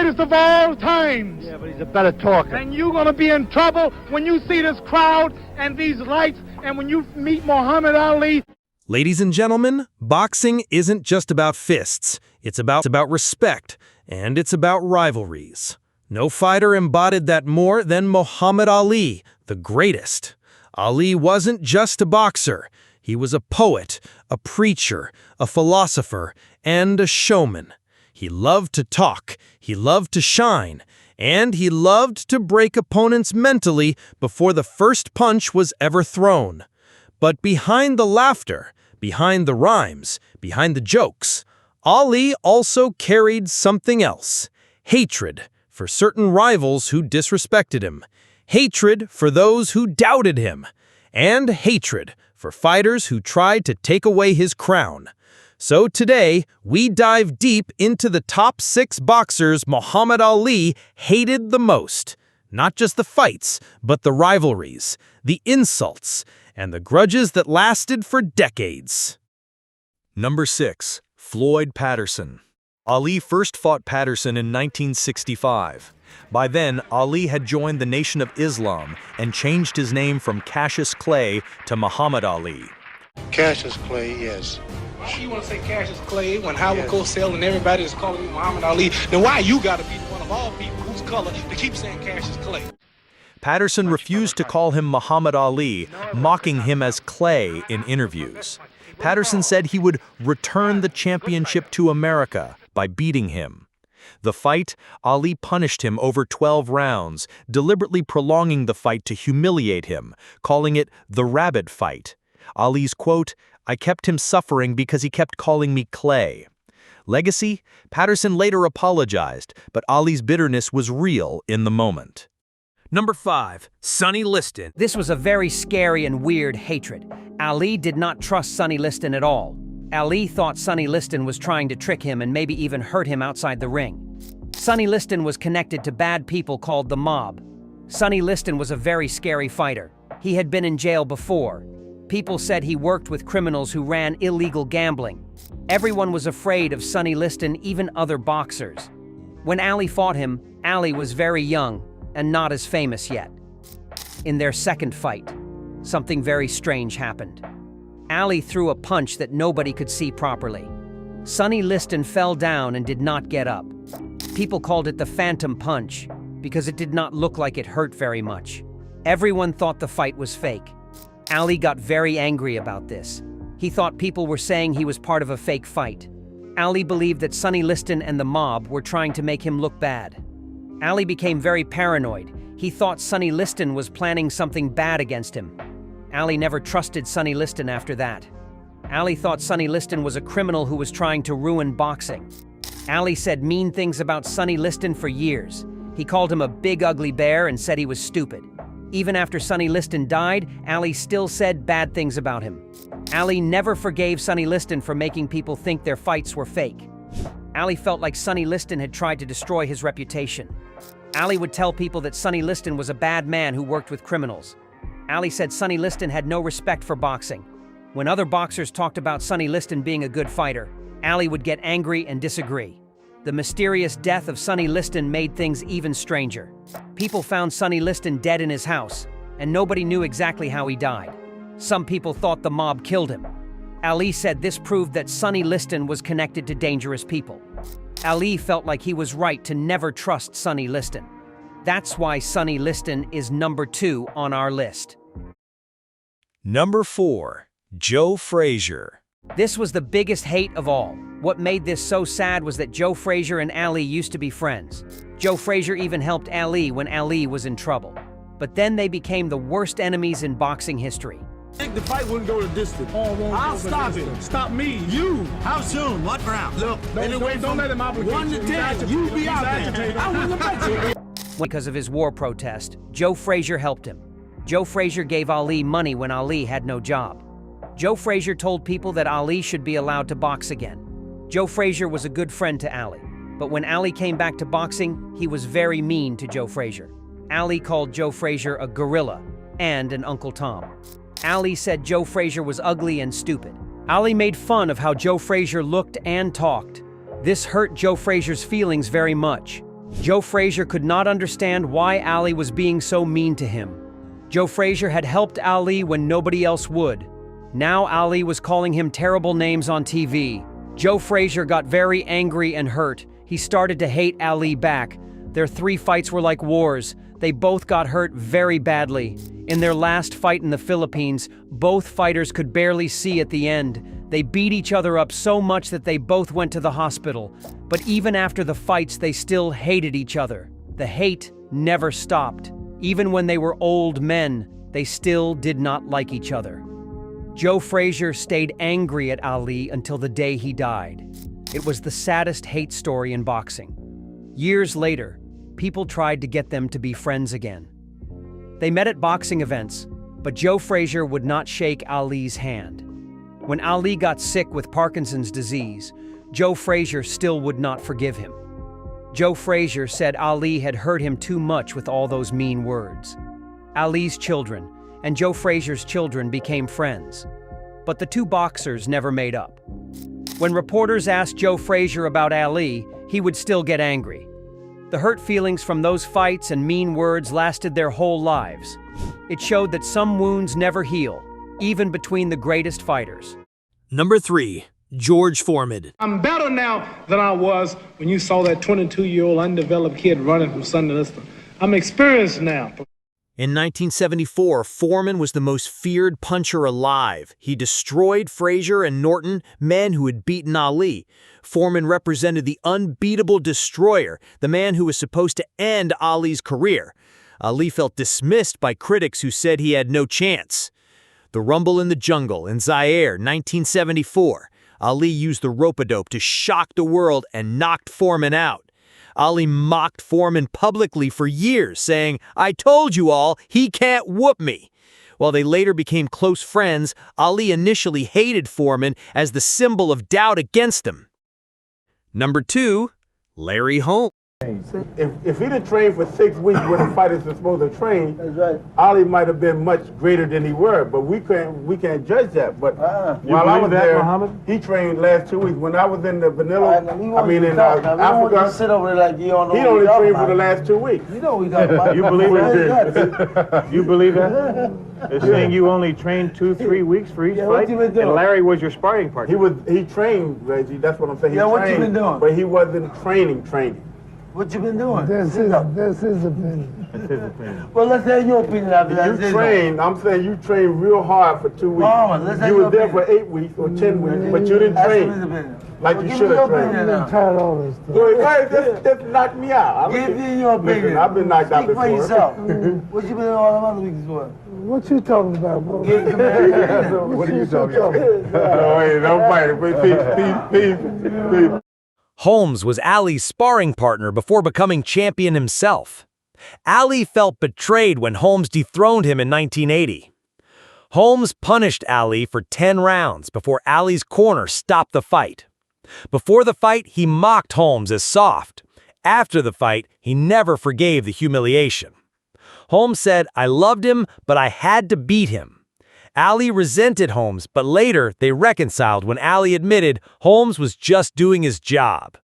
greatest of all times. Yeah, but he's a better talker. And you're going to be in trouble when you see this crowd and these lights and when you meet Muhammad Ali. Ladies and gentlemen, boxing isn't just about fists. It's about respect, and it's about rivalries. No fighter embodied that more than Muhammad Ali, the greatest. Ali wasn't just a boxer. He was a poet, a preacher, a philosopher, and a showman. He loved to talk, he loved to shine, and he loved to break opponents mentally before the first punch was ever thrown. But behind the laughter, behind the rhymes, behind the jokes, Ali also carried something else: hatred for certain rivals who disrespected him, hatred for those who doubted him, and hatred for fighters who tried to take away his crown. So today, we dive deep into the top 6 boxers Muhammad Ali hated the most. Not just the fights, but the rivalries, the insults, and the grudges that lasted for decades. Number 6. Floyd Patterson. Ali first fought Patterson in 1965. By then, Ali had joined the Nation of Islam and changed his name from Cassius Clay to Muhammad Ali. Cassius Clay, yes. Why you want to say Cassius Clay when Howard Cosell and everybody is calling me Muhammad Ali? Then why you got to be one of all people whose color to keep saying Cassius Clay? Patterson refused to call him Muhammad Ali, mocking him as Clay in interviews. Patterson said he would return the championship to America by beating him. The fight, Ali punished him over 12 rounds, deliberately prolonging the fight to humiliate him, calling it the rabbit fight. Ali's quote, "I kept him suffering because he kept calling me Clay." Legacy? Patterson later apologized, but Ali's bitterness was real in the moment. Number 5. Sonny Liston. This was a very scary and weird hatred. Ali did not trust Sonny Liston at all. Ali thought Sonny Liston was trying to trick him and maybe even hurt him outside the ring. Sonny Liston was connected to bad people called the mob. Sonny Liston was a very scary fighter. He had been in jail before. People said he worked with criminals who ran illegal gambling. Everyone was afraid of Sonny Liston, even other boxers. When Ali fought him, Ali was very young and not as famous yet. In their second fight, something very strange happened. Ali threw a punch that nobody could see properly. Sonny Liston fell down and did not get up. People called it the Phantom Punch because it did not look like it hurt very much. Everyone thought the fight was fake. Ali got very angry about this. He thought people were saying he was part of a fake fight. Ali believed that Sonny Liston and the mob were trying to make him look bad. Ali became very paranoid. He thought Sonny Liston was planning something bad against him. Ali never trusted Sonny Liston after that. Ali thought Sonny Liston was a criminal who was trying to ruin boxing. Ali said mean things about Sonny Liston for years. He called him a big ugly bear and said he was stupid. Even after Sonny Liston died, Ali still said bad things about him. Ali never forgave Sonny Liston for making people think their fights were fake. Ali felt like Sonny Liston had tried to destroy his reputation. Ali would tell people that Sonny Liston was a bad man who worked with criminals. Ali said Sonny Liston had no respect for boxing. When other boxers talked about Sonny Liston being a good fighter, Ali would get angry and disagree. The mysterious death of Sonny Liston made things even stranger. People found Sonny Liston dead in his house, and nobody knew exactly how he died. Some people thought the mob killed him. Ali said this proved that Sonny Liston was connected to dangerous people. Ali felt like he was right to never trust Sonny Liston. That's why Sonny Liston is number 2 on our list. Number 4. Joe Frazier. This was the biggest hate of all. What made this so sad was that Joe Frazier and Ali used to be friends. Joe Frazier even helped Ali when Ali was in trouble. But then they became the worst enemies in boxing history. I think the fight wouldn't go the distance. I'll stop it. Stop me. You. How soon? What round? Look, don't let him out. 1 to 10. You be out there. I wouldn't bet you. Because of his war protest, Joe Frazier helped him. Joe Frazier gave Ali money when Ali had no job. Joe Frazier told people that Ali should be allowed to box again. Joe Frazier was a good friend to Ali, but when Ali came back to boxing, he was very mean to Joe Frazier. Ali called Joe Frazier a gorilla and an Uncle Tom. Ali said Joe Frazier was ugly and stupid. Ali made fun of how Joe Frazier looked and talked. This hurt Joe Frazier's feelings very much. Joe Frazier could not understand why Ali was being so mean to him. Joe Frazier had helped Ali when nobody else would. Now Ali was calling him terrible names on TV. Joe Frazier got very angry and hurt. He started to hate Ali back. Their 3 fights were like wars. They both got hurt very badly. In their last fight in the Philippines, both fighters could barely see at the end. They beat each other up so much that they both went to the hospital. But even after the fights, they still hated each other. The hate never stopped. Even when they were old men, they still did not like each other. Joe Frazier stayed angry at Ali until the day he died. It was the saddest hate story in boxing. Years later, people tried to get them to be friends again. They met at boxing events, but Joe Frazier would not shake Ali's hand. When Ali got sick with Parkinson's disease, Joe Frazier still would not forgive him. Joe Frazier said Ali had hurt him too much with all those mean words. Ali's children and Joe Frazier's children became friends, but the 2 boxers never made up. When reporters asked Joe Frazier about Ali, he would still get angry. The hurt feelings from those fights and mean words lasted their whole lives. It showed that some wounds never heal, even between the greatest fighters. Number 3. George Foreman. I'm better now than I was when you saw that 22-year-old undeveloped kid running from Sunday Liston. I'm experienced now. In 1974, Foreman was the most feared puncher alive. He destroyed Frazier and Norton, men who had beaten Ali. Foreman represented the unbeatable destroyer, the man who was supposed to end Ali's career. Ali felt dismissed by critics who said he had no chance. The Rumble in the Jungle in Zaire, 1974. Ali used the rope-a-dope to shock the world and knocked Foreman out. Ali mocked Foreman publicly for years, saying, "I told you all, he can't whoop me." While they later became close friends, Ali initially hated Foreman as the symbol of doubt against him. Number 2, Larry Holmes. If he'd have trained for 6 weeks when the fighters are supposed to train, Ali might have been much greater than he were. But we can't judge that. But while I was there, he trained last 2 weeks. When I was in the vanilla, in Africa, sit over there like you don't know he only trained for the last 2 weeks. You know we talking about. You believe that? You believe that? They're saying you only trained 2-3 weeks for each fight, and Larry was your sparring partner. He trained, Reggie. That's what I'm saying. Yeah, what you been doing? But he wasn't training. What you been doing? That's his opinion. That's his opinion. Well, let's hear your opinion after that. You trained, I'm saying you trained real hard for 2 weeks. You were there for 8 weeks or 10 weeks, but you didn't train like you should have trained. I'm tired of all this stuff. Go ahead, just knock me out. Give me your opinion. Listen, I've been knocked out before. Speak for yourself. What you been doing all the other weeks for? What you talking about, bro? What are you talking about? No, hey, don't fight it. Peace. Holmes was Ali's sparring partner before becoming champion himself. Ali felt betrayed when Holmes dethroned him in 1980. Holmes punished Ali for 10 rounds before Ali's corner stopped the fight. Before the fight, he mocked Holmes as soft. After the fight, he never forgave the humiliation. Holmes said, "I loved him, but I had to beat him." Ali resented Holmes, but later they reconciled when Ali admitted Holmes was just doing his job.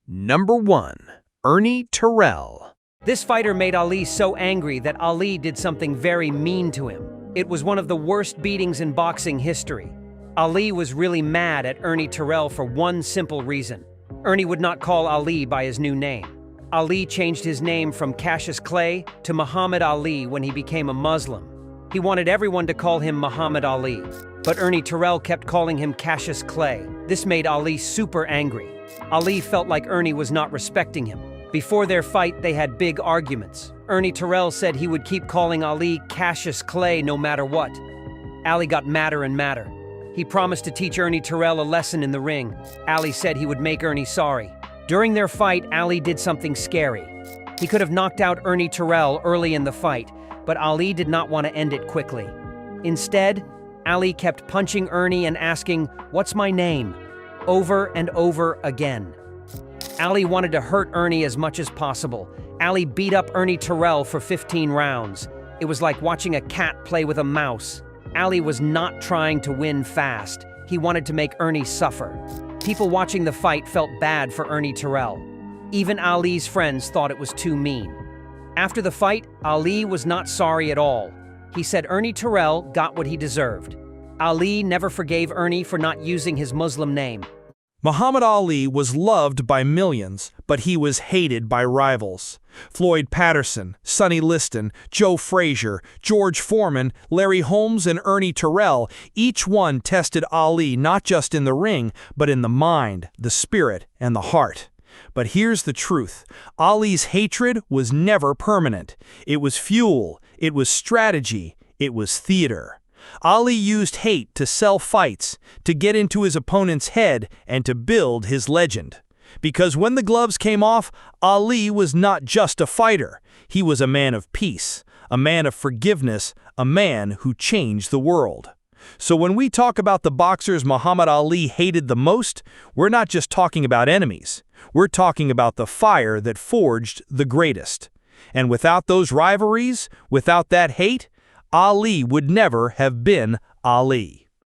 Number 1. Ernie Terrell. This fighter made Ali so angry that Ali did something very mean to him. It was one of the worst beatings in boxing history. Ali was really mad at Ernie Terrell for one simple reason. Ernie would not call Ali by his new name. Ali changed his name from Cassius Clay to Muhammad Ali when he became a Muslim. He wanted everyone to call him Muhammad Ali, but Ernie Terrell kept calling him Cassius Clay. This made Ali super angry. Ali felt like Ernie was not respecting him. Before their fight, they had big arguments. Ernie Terrell said he would keep calling Ali Cassius Clay no matter what. Ali got madder and madder. He promised to teach Ernie Terrell a lesson in the ring. Ali said he would make Ernie sorry. During their fight, Ali did something scary. He could have knocked out Ernie Terrell early in the fight, but Ali did not want to end it quickly. Instead, Ali kept punching Ernie and asking, "What's my name?" over and over again. Ali wanted to hurt Ernie as much as possible. Ali beat up Ernie Terrell for 15 rounds. It was like watching a cat play with a mouse. Ali was not trying to win fast. He wanted to make Ernie suffer. People watching the fight felt bad for Ernie Terrell. Even Ali's friends thought it was too mean. After the fight, Ali was not sorry at all. He said Ernie Terrell got what he deserved. Ali never forgave Ernie for not using his Muslim name. Muhammad Ali was loved by millions, but he was hated by rivals. Floyd Patterson, Sonny Liston, Joe Frazier, George Foreman, Larry Holmes, and Ernie Terrell, each one tested Ali not just in the ring, but in the mind, the spirit, and the heart. But here's the truth. Ali's hatred was never permanent. It was fuel, it was strategy, it was theater. Ali used hate to sell fights, to get into his opponent's head, and to build his legend. Because when the gloves came off, Ali was not just a fighter. He was a man of peace, a man of forgiveness, a man who changed the world. So when we talk about the boxers Muhammad Ali hated the most, we're not just talking about enemies. We're talking about the fire that forged the greatest. And without those rivalries, without that hate, Ali would never have been Ali.